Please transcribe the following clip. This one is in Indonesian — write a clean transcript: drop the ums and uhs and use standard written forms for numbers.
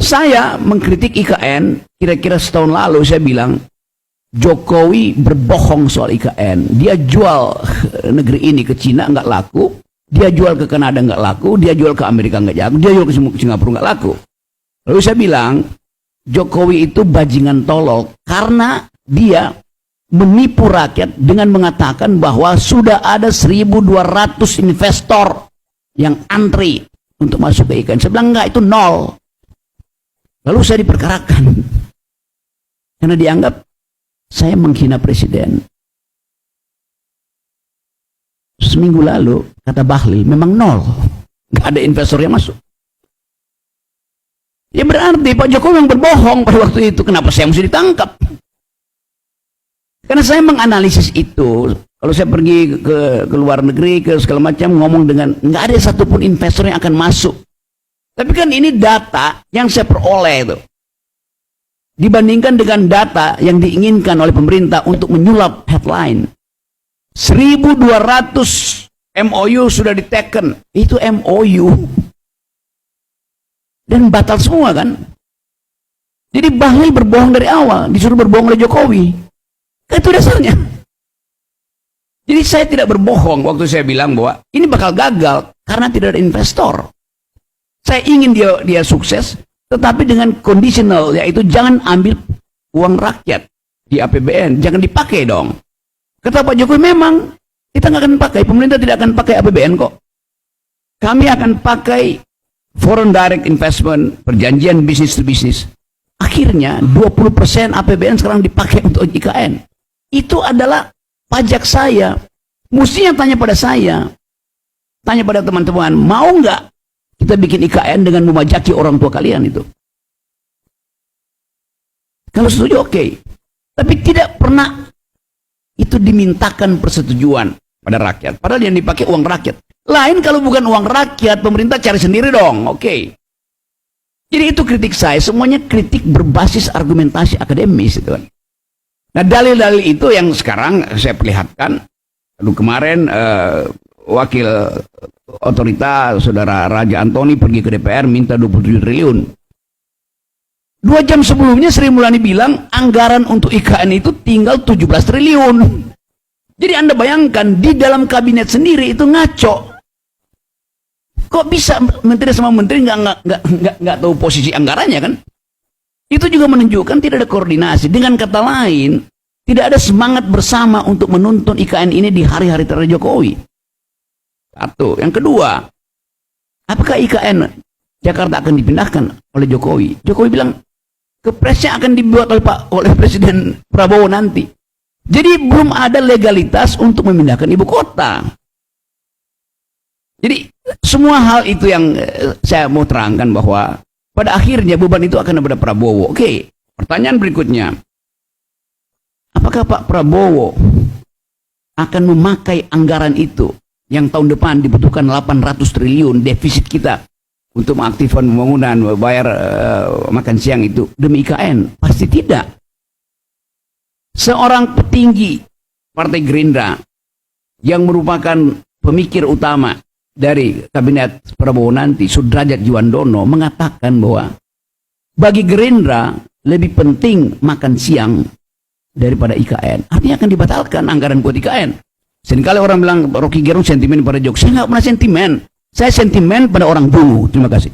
saya mengkritik IKN, kira-kira setahun lalu saya bilang, Jokowi berbohong soal IKN. Dia jual negeri ini ke Cina nggak laku, dia jual ke Kanada nggak laku, dia jual ke Amerika nggak laku, dia jual ke Singapura nggak laku. Lalu saya bilang, Jokowi itu bajingan tolol karena dia menipu rakyat dengan mengatakan bahwa sudah ada 1.200 investor yang antri untuk masuk ke IKN. Saya bilang enggak, itu nol. Lalu saya diperkarakan karena dianggap saya menghina presiden. Seminggu lalu, kata Bahlil, memang nol. Nggak ada investor yang masuk. Ya berarti Pak Jokowi yang berbohong pada waktu itu. Kenapa saya mesti ditangkap? Karena saya menganalisis itu. Kalau saya pergi ke luar negeri, ke segala macam, ngomong dengan, nggak ada satupun investor yang akan masuk. Tapi kan ini data yang saya peroleh itu. Dibandingkan dengan data yang diinginkan oleh pemerintah untuk menyulap headline. 1.200 MOU sudah diteken. Itu MOU. Dan batal semua kan. Jadi Bahlil berbohong dari awal. Disuruh berbohong oleh Jokowi. Itu dasarnya. Jadi saya tidak berbohong waktu saya bilang bahwa ini bakal gagal karena tidak ada investor. Saya ingin dia sukses. Tetapi dengan conditional, yaitu jangan ambil uang rakyat di APBN, jangan dipakai dong. Kata Pak Jokowi, memang kita nggak akan pakai, pemerintah tidak akan pakai APBN kok. Kami akan pakai foreign direct investment, perjanjian bisnis to bisnis. Akhirnya 20% APBN sekarang dipakai untuk IKN. Itu adalah pajak saya. Mestinya tanya pada saya, tanya pada teman-teman, mau nggak kita bikin IKN dengan memajaki orang tua kalian itu? Kalau setuju oke. Tapi tidak pernah itu dimintakan persetujuan pada rakyat. Padahal yang dipakai uang rakyat. Lain kalau bukan uang rakyat, pemerintah cari sendiri dong. Oke. Jadi itu kritik saya. Semuanya kritik berbasis argumentasi akademis itu kan. Nah dalil-dalil itu yang sekarang saya perlihatkan. Lalu kemarin wakil otorita saudara Raja Antoni pergi ke DPR minta 27 triliun. 2 jam sebelumnya Sri Mulyani bilang anggaran untuk IKN itu tinggal 17 triliun. Jadi Anda bayangkan di dalam kabinet sendiri itu ngaco. Kok bisa menteri sama menteri nggak tahu posisi anggarannya kan? Itu juga menunjukkan tidak ada koordinasi. Dengan kata lain, tidak ada semangat bersama untuk menuntun IKN ini di hari-hari terakhir Jokowi. Satu. Yang kedua, apakah IKN Jakarta akan dipindahkan oleh Jokowi? Jokowi bilang, kepresnya akan dibuat oleh Presiden Prabowo nanti. Jadi belum ada legalitas untuk memindahkan ibu kota. Jadi semua hal itu yang saya mau terangkan bahwa pada akhirnya beban itu akan kepada Prabowo. Oke, pertanyaan berikutnya. Apakah Pak Prabowo akan memakai anggaran itu yang tahun depan dibutuhkan 800 triliun defisit kita untuk mengaktifkan pembangunan, bayar makan siang itu demi IKN? Pasti tidak. Seorang petinggi Partai Gerindra yang merupakan pemikir utama dari kabinet Prabowo nanti, Sudrajat Djuandono, mengatakan bahwa bagi Gerindra lebih penting makan siang daripada IKN. Artinya akan dibatalkan anggaran buat IKN. Seringkali orang bilang Rocky Gerung sentimen pada Jokowi. Saya nggak pernah sentimen. Saya sentimen pada orang dulu. Terima kasih.